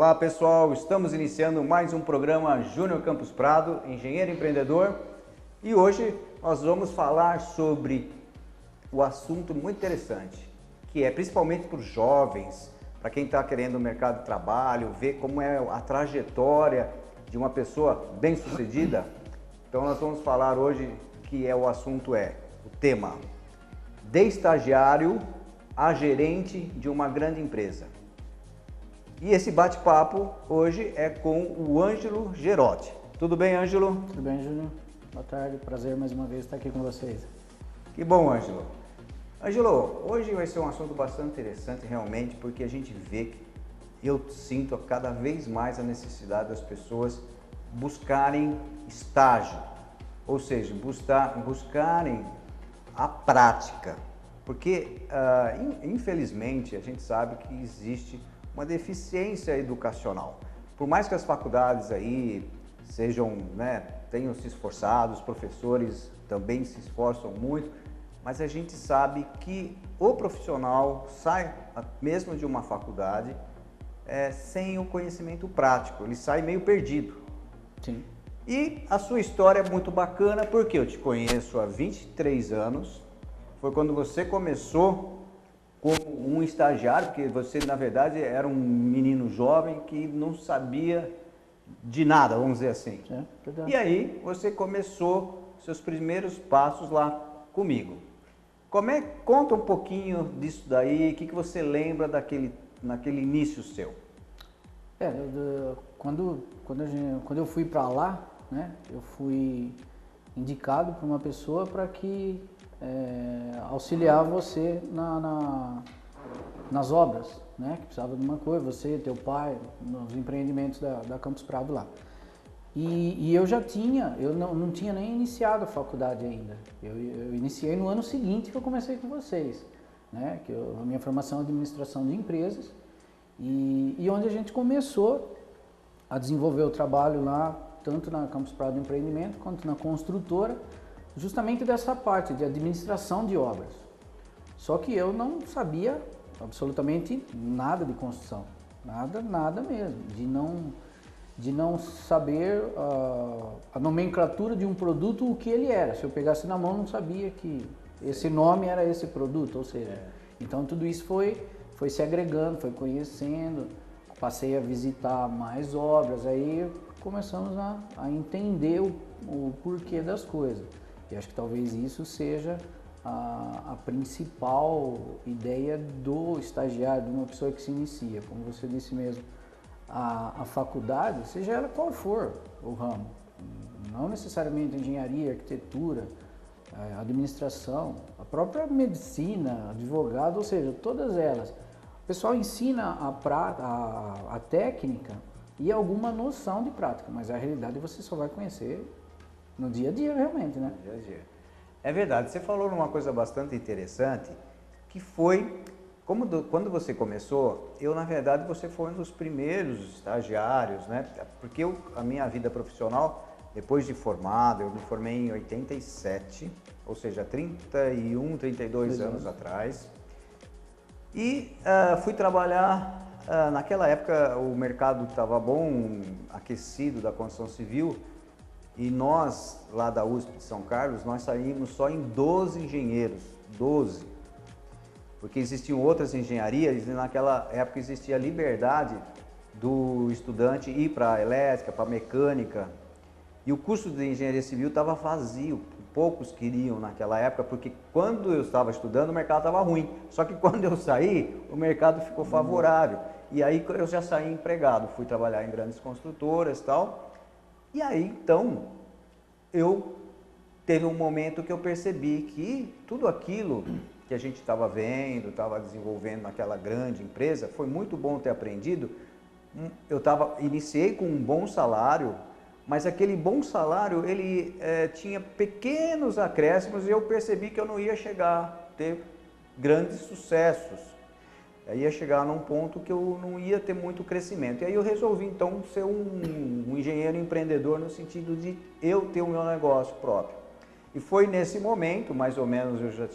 Olá pessoal, estamos iniciando mais um programa Júnior Campos Prado, engenheiro empreendedor, e hoje nós vamos falar sobre o assunto muito interessante, que é principalmente para os jovens, para quem está querendo o mercado de trabalho, ver como é a trajetória de uma pessoa bem-sucedida. Então nós vamos falar hoje que o tema de estagiário a gerente de uma grande empresa. E esse bate-papo hoje é com o Ângelo Gerotti. Tudo bem, Ângelo? Tudo bem, Júnior? Boa tarde, prazer mais uma vez estar aqui com vocês. Que bom, Ângelo. Ângelo, hoje vai ser um assunto bastante interessante realmente, porque a gente vê que eu sinto cada vez mais a necessidade das pessoas buscarem estágio, ou seja, buscarem a prática, porque infelizmente a gente sabe que existe uma deficiência educacional. Por mais que as faculdades aí sejam, tenham se esforçado, os professores também se esforçam muito, mas a gente sabe que o profissional sai mesmo de uma faculdade sem o conhecimento prático, ele sai meio perdido. Sim. E a sua história é muito bacana porque eu te conheço há 23 anos, foi quando você começou como um estagiário, porque você na verdade era um menino jovem que não sabia de nada, vamos dizer assim. Verdade. E aí você começou seus primeiros passos lá comigo. Conta um pouquinho disso daí, o que você lembra naquele início seu? Quando eu fui para lá, eu fui indicado por uma pessoa para que auxiliar você nas obras, que precisava de uma coisa, você, teu pai, nos empreendimentos da Campos Prado lá. E eu não tinha nem iniciado a faculdade ainda. Eu iniciei no ano seguinte que eu comecei com vocês, a minha formação é administração de empresas, e onde a gente começou a desenvolver o trabalho lá, tanto na Campos Prado Empreendimento quanto na construtora, justamente dessa parte de administração de obras. Só que eu não sabia absolutamente nada de construção, nada mesmo, de não saber a nomenclatura de um produto, o que ele era. Se eu pegasse na mão, não sabia que esse nome era esse produto, ou seja, então tudo isso foi se agregando, foi conhecendo, passei a visitar mais obras, aí começamos a entender o porquê das coisas. E acho que talvez isso seja a principal ideia do estagiário, de uma pessoa que se inicia, como você disse mesmo. A faculdade, seja ela qual for o ramo, não necessariamente engenharia, arquitetura, administração, a própria medicina, advogado, ou seja, todas elas. O pessoal ensina a técnica e alguma noção de prática, mas a realidade você só vai conhecer no dia a dia realmente, né? No dia a dia. É verdade, você falou numa coisa bastante interessante, que foi, quando você começou, na verdade, você foi um dos primeiros estagiários, Porque a minha vida profissional, depois de formado, eu me formei em 87, ou seja, 31, 32 anos atrás. E fui trabalhar, naquela época o mercado estava bom, aquecido da construção civil, e nós, lá da USP de São Carlos, nós saímos só em 12 engenheiros, 12. Porque existiam outras engenharias e naquela época existia a liberdade do estudante ir para a elétrica, para a mecânica. E o curso de engenharia civil estava vazio, poucos queriam naquela época, porque quando eu estava estudando o mercado estava ruim. Só que quando eu saí, o mercado ficou favorável. E aí eu já saí empregado, fui trabalhar em grandes construtoras e tal. E aí, então, teve um momento que eu percebi que tudo aquilo que a gente estava vendo, estava desenvolvendo naquela grande empresa, foi muito bom ter aprendido. Iniciei com um bom salário, mas aquele bom salário, ele tinha pequenos acréscimos e eu percebi que eu não ia chegar a ter grandes sucessos. Aí ia chegar num ponto que eu não ia ter muito crescimento. E aí eu resolvi, então, ser um engenheiro empreendedor no sentido de eu ter o meu negócio próprio. E foi nesse momento, mais ou menos, eu já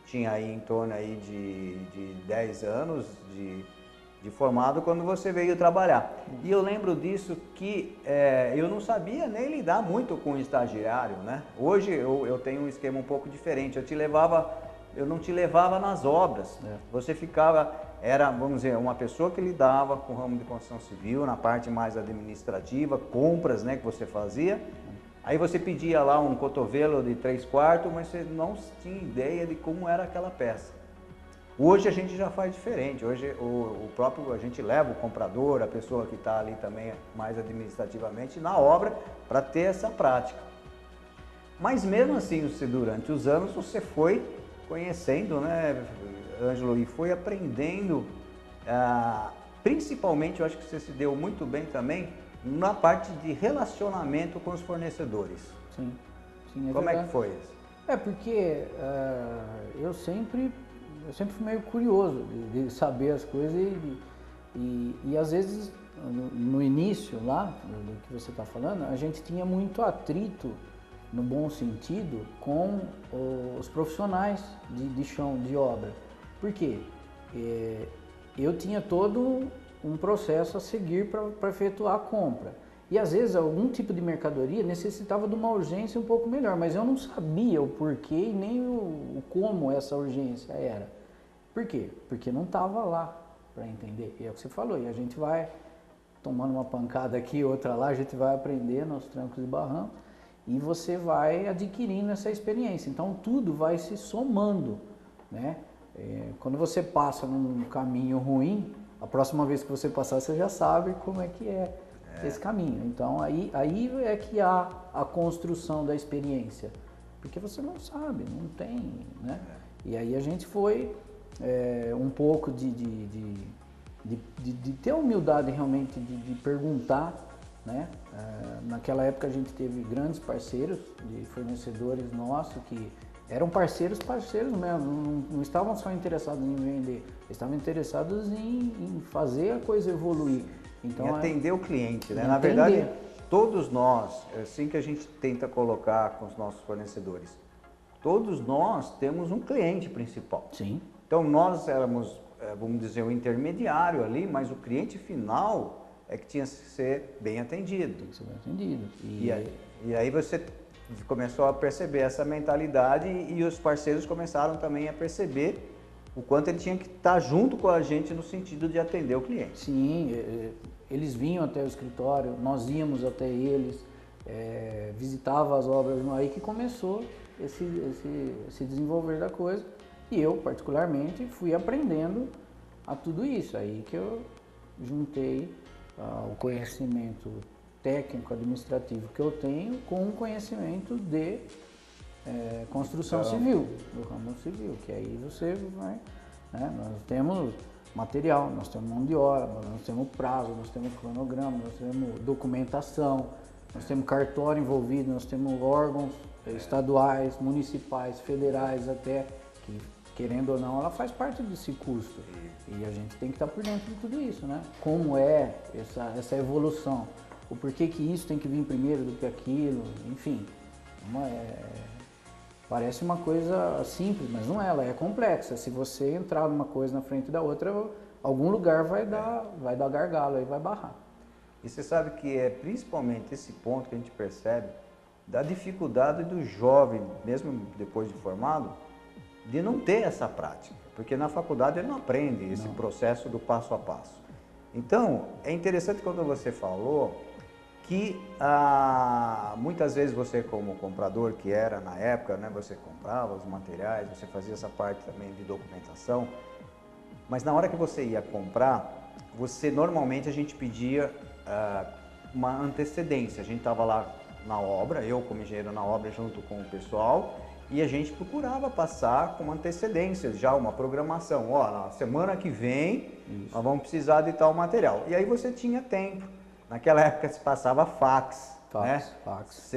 tinha aí em torno aí de 10 anos de formado quando você veio trabalhar. E eu lembro disso que eu não sabia nem lidar muito com o estagiário, né? Hoje eu tenho um esquema um pouco diferente, eu não te levava nas obras, você ficava, vamos dizer, uma pessoa que lidava com o ramo de construção civil, na parte mais administrativa, compras, né, que você fazia. Aí você pedia lá um cotovelo de 3/4, mas você não tinha ideia de como era aquela peça. Hoje a gente já faz diferente, hoje a gente leva o comprador, a pessoa que está ali também mais administrativamente na obra para ter essa prática. Mas mesmo assim, durante os anos você foi conhecendo, né, Ângelo, e foi aprendendo, principalmente eu acho que você se deu muito bem também na parte de relacionamento com os fornecedores. Sim, Como é que foi isso? Porque eu sempre fui meio curioso de saber as coisas e às vezes no início lá, do que você está falando, a gente tinha muito atrito, no bom sentido, com os profissionais de chão, de obra. Por quê? Eu tinha todo um processo a seguir para efetuar a compra. E às vezes algum tipo de mercadoria necessitava de uma urgência um pouco melhor, mas eu não sabia o porquê e nem o como essa urgência era. Por quê? Porque não estava lá para entender. E é o que você falou, e a gente vai tomando uma pancada aqui, outra lá, a gente vai aprendendo aos trancos e barrancos e você vai adquirindo essa experiência. Então tudo vai se somando, né? Quando você passa num caminho ruim, a próxima vez que você passar, você já sabe como é que é esse caminho. Então aí é que há a construção da experiência, porque você não sabe, não tem, né? E aí a gente foi um pouco de ter a humildade realmente de perguntar, né? Naquela época a gente teve grandes parceiros de fornecedores nossos que eram parceiros mesmo, não estavam só interessados em vender, eles estavam interessados em fazer a coisa evoluir. Então, em atender o cliente, né? Na verdade, todos nós, assim que a gente tenta colocar com os nossos fornecedores, todos nós temos um cliente principal. Sim. Então nós éramos, vamos dizer, o intermediário ali, mas o cliente final é que tinha que ser bem atendido. Tem que ser bem atendido. E aí você começou a perceber essa mentalidade e os parceiros começaram também a perceber o quanto ele tinha que estar junto com a gente no sentido de atender o cliente. Sim, eles vinham até o escritório, nós íamos até eles, visitava as obras, aí que começou esse desenvolver da coisa. E eu, particularmente, fui aprendendo a tudo isso. Aí que eu juntei o conhecimento técnico, administrativo que eu tenho com o conhecimento de construção civil, do ramo civil, que aí você vai, né? Nós temos material, nós temos mão de obra, nós temos prazo, nós temos cronograma, nós temos documentação, nós temos cartório envolvido, nós temos órgãos estaduais, municipais, federais até, que querendo ou não, ela faz parte desse custo. E a gente tem que estar por dentro de tudo isso, né? Como é essa evolução, o porquê que isso tem que vir primeiro do que aquilo, enfim. Parece uma coisa simples, mas não é, ela é complexa. Se você entrar numa coisa na frente da outra, algum lugar vai dar gargalo e vai barrar. E você sabe que é principalmente esse ponto que a gente percebe da dificuldade do jovem, mesmo depois de formado, de não ter essa prática, porque na faculdade ele não aprende esse processo do passo a passo. Então, é interessante quando você falou que muitas vezes você, como comprador que era na época, né, você comprava os materiais, você fazia essa parte também de documentação, mas na hora que você ia comprar, normalmente a gente pedia uma antecedência. A gente estava lá na obra, eu como engenheiro na obra junto com o pessoal, e a gente procurava passar com uma antecedência, já uma programação. Ó, na semana que vem nós vamos precisar de tal material. E aí você tinha tempo. Naquela época se passava fax, né? Fax.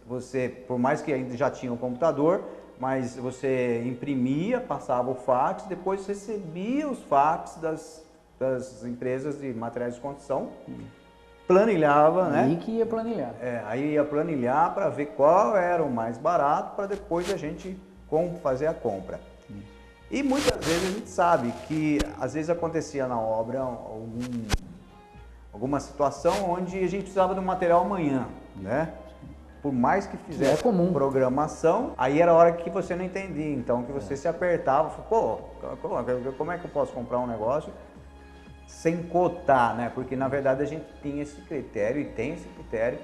Você, por mais que ainda já tinha um computador, mas você imprimia, passava o fax, depois recebia os fax das empresas de materiais de construção, planilhava, né? Aí que ia planilhar. Aí ia planilhar para ver qual era o mais barato para depois a gente fazer a compra. E muitas vezes a gente sabe que às vezes acontecia na obra alguma situação onde a gente precisava do material amanhã, né? Por mais que fizesse programação, aí era a hora que você não entendia, então que você se apertava, pô, como é que eu posso comprar um negócio sem cotar, né? Porque na verdade a gente tinha esse critério e tem esse critério,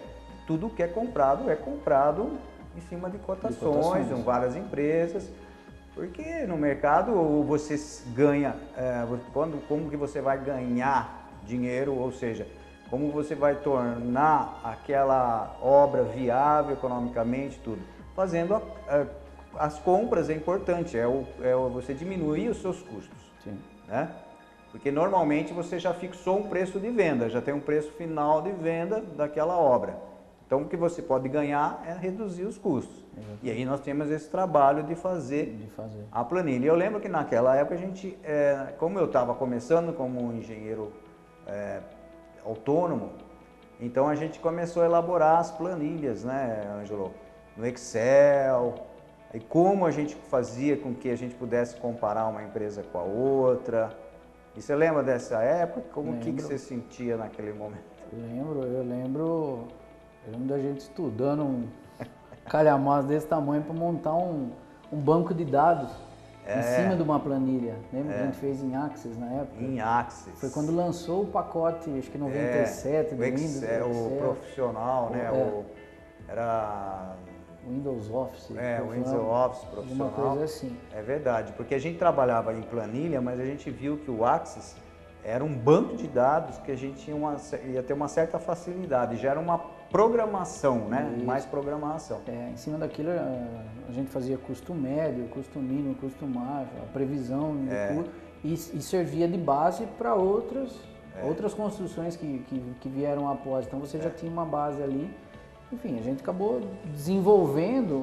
tudo que é comprado em cima de cotações, em várias empresas, porque no mercado você ganha, como que você vai ganhar dinheiro, ou seja, como você vai tornar aquela obra viável economicamente, tudo. Fazendo as compras é importante, você diminuir os seus custos. Sim. Né? Porque normalmente você já fixou um preço de venda, já tem um preço final de venda daquela obra. Então o que você pode ganhar é reduzir os custos. Exatamente. E aí nós temos esse trabalho de fazer a planilha. E eu lembro que naquela época a gente, como eu estava começando como engenheiro autônomo, então a gente começou a elaborar as planilhas, né, Ângelo? No Excel, e como a gente fazia com que a gente pudesse comparar uma empresa com a outra. E você lembra dessa época? Como que você sentia naquele momento? Eu lembro da gente estudando um calhamaço desse tamanho para montar um banco de dados em cima de uma planilha. Lembra que a gente fez em Axis na época? Em Axis. Foi quando lançou o pacote, acho que 97 do Windows. O profissional, né? Era Windows Office. Windows Office profissional. Alguma coisa assim. É verdade, porque a gente trabalhava em planilha, mas a gente viu que o Axis era um banco de dados que a gente ia ter uma certa facilidade, já era uma programação, né? Isso. Mais programação. Em cima daquilo a gente fazia custo médio, custo mínimo, custo máximo, a previsão do custo, e servia de base para outras construções que vieram após. Então você já tinha uma base ali. Enfim, a gente acabou desenvolvendo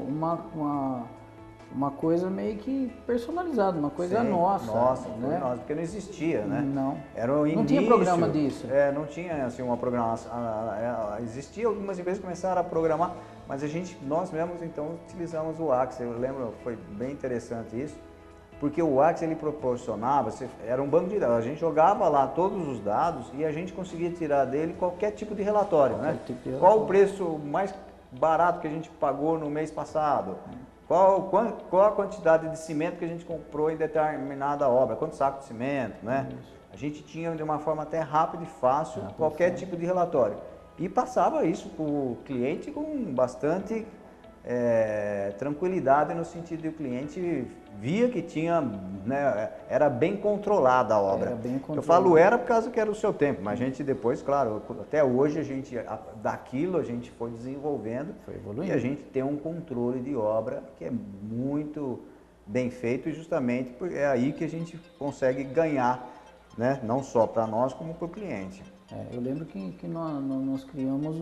uma coisa meio que personalizada, uma coisa nossa. Nossa, né? Nossa, porque não existia, né? Não. Era o início, não tinha programa disso. Não tinha assim uma programação. Existia algumas empresas que começaram a programar, mas nós mesmos então utilizamos o Axis. Eu lembro, foi bem interessante isso, porque o Axis ele proporcionava, era um banco de dados. A gente jogava lá todos os dados e a gente conseguia tirar dele qualquer tipo de relatório, né? Qual o preço mais barato que a gente pagou no mês passado? Qual a quantidade de cimento que a gente comprou em determinada obra? Quantos sacos de cimento, né? A gente tinha de uma forma até rápida e fácil qualquer tipo de relatório. E passava isso para o cliente com bastante tranquilidade, no sentido de o cliente via que tinha, né, era bem controlada a obra. Eu falo era por causa que era o seu tempo, mas a gente depois, claro, até hoje daquilo a gente foi desenvolvendo, foi evoluindo. E a gente tem um controle de obra que é muito bem feito, e justamente é aí que a gente consegue ganhar, né, não só para nós como para o cliente. Eu lembro que nós criamos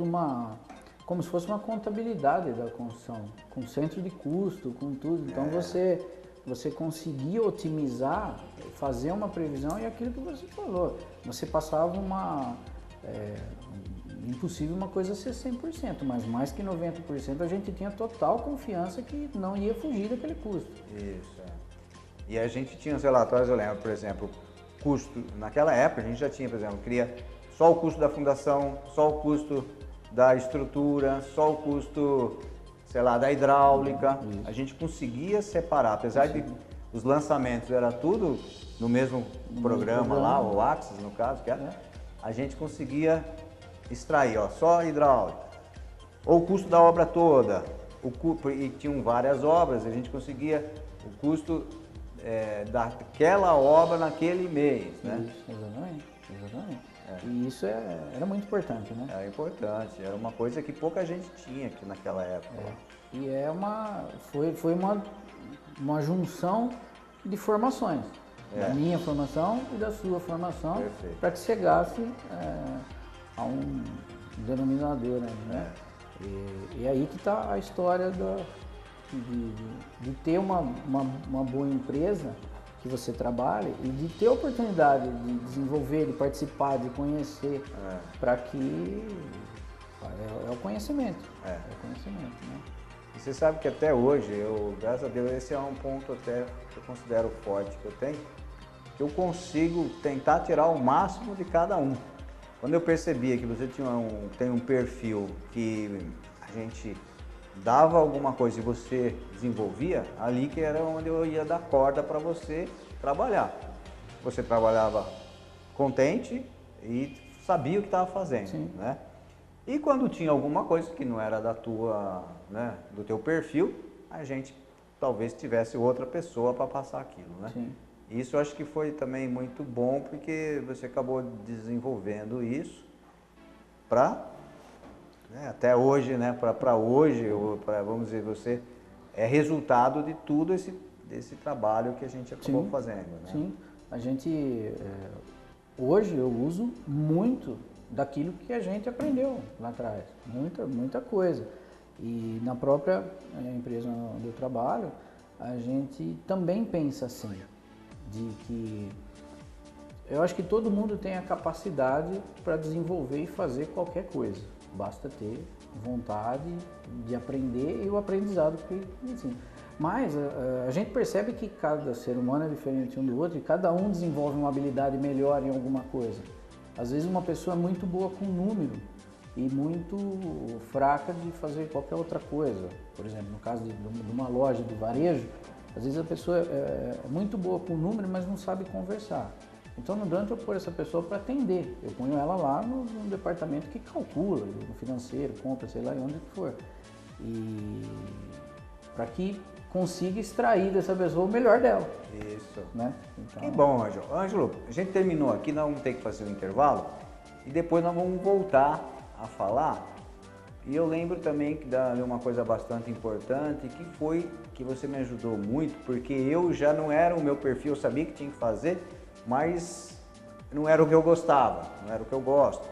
como se fosse uma contabilidade da construção, com centro de custo, com tudo. Então você conseguia otimizar, fazer uma previsão, e aquilo que você falou. Você passava impossível uma coisa ser 100%, mas mais que 90% a gente tinha total confiança que não ia fugir daquele custo. Isso. E a gente tinha os relatórios, eu lembro, por exemplo, custo, naquela época a gente já tinha, por exemplo, queria só o custo da fundação, só o custo da estrutura, só o custo, sei lá, da hidráulica. Isso. A gente conseguia separar, apesar de os lançamentos era tudo no mesmo programa lá, o Axis no caso, a gente conseguia extrair, só a hidráulica, ou o custo da obra toda, e tinham várias obras, a gente conseguia o custo daquela obra naquele mês, né? Isso, exatamente. E isso era muito importante, né? Era importante, era uma coisa que pouca gente tinha aqui naquela época. E foi uma junção de formações, da minha formação e da sua formação, para que chegasse a um denominador, né? E aí que está a história de ter uma boa empresa que você trabalha e de ter a oportunidade de desenvolver, de participar, de conhecer, para que é o conhecimento. É o conhecimento, né? E você sabe que até hoje, graças a Deus, esse é um ponto até que eu considero forte que eu tenho, que eu consigo tentar tirar o máximo de cada um. Quando eu percebia que você tem um perfil que a gente dava alguma coisa e você desenvolvia, ali que era onde eu ia dar corda para você trabalhar. Você trabalhava contente e sabia o que estava fazendo, Sim. né? E quando tinha alguma coisa que não era da tua, né, do teu perfil, a gente talvez tivesse outra pessoa para passar aquilo, né? Sim. Isso eu acho que foi também muito bom, porque você acabou desenvolvendo isso para, né, até hoje, né, para hoje, vamos dizer, você é resultado de tudo desse trabalho que a gente acabou fazendo, né? Sim, a gente, hoje eu uso muito daquilo que a gente aprendeu lá atrás, muita coisa. E na própria empresa onde eu trabalho, a gente também pensa assim, de que eu acho que todo mundo tem a capacidade para desenvolver e fazer qualquer coisa. Basta ter vontade de aprender e o aprendizado que ensina. Mas a gente percebe que cada ser humano é diferente um do outro e cada um desenvolve uma habilidade melhor em alguma coisa. Às vezes uma pessoa é muito boa com número e muito fraca de fazer qualquer outra coisa. Por exemplo, no caso de uma loja de varejo, às vezes a pessoa é muito boa com número, mas não sabe conversar. Então não adianta eu pôr essa pessoa para atender. Eu ponho ela lá no departamento que calcula, no financeiro, compra, sei lá, onde for. E para que consiga extrair dessa pessoa o melhor dela. Isso. Né? Então... Que bom, Ângelo. Ângelo, a gente terminou aqui, nós vamos ter que fazer um intervalo e depois nós vamos voltar a falar. E eu lembro também de uma coisa bastante importante, que foi que você me ajudou muito, porque eu já não era o meu perfil, eu sabia que tinha que fazer, mas não era o que eu gostava, não era o que eu gosto.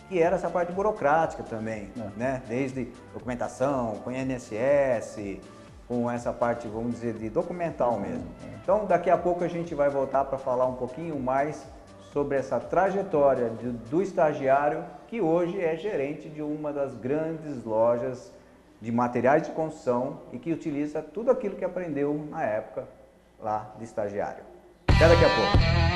Que era essa parte burocrática também, né? Desde documentação, com INSS, com essa parte, vamos dizer, de documental mesmo. Então, daqui a pouco a gente vai voltar para falar um pouquinho mais sobre essa trajetória do estagiário, que hoje é gerente de uma das grandes lojas de materiais de construção e que utiliza tudo aquilo que aprendeu na época lá de estagiário. Até daqui a pouco.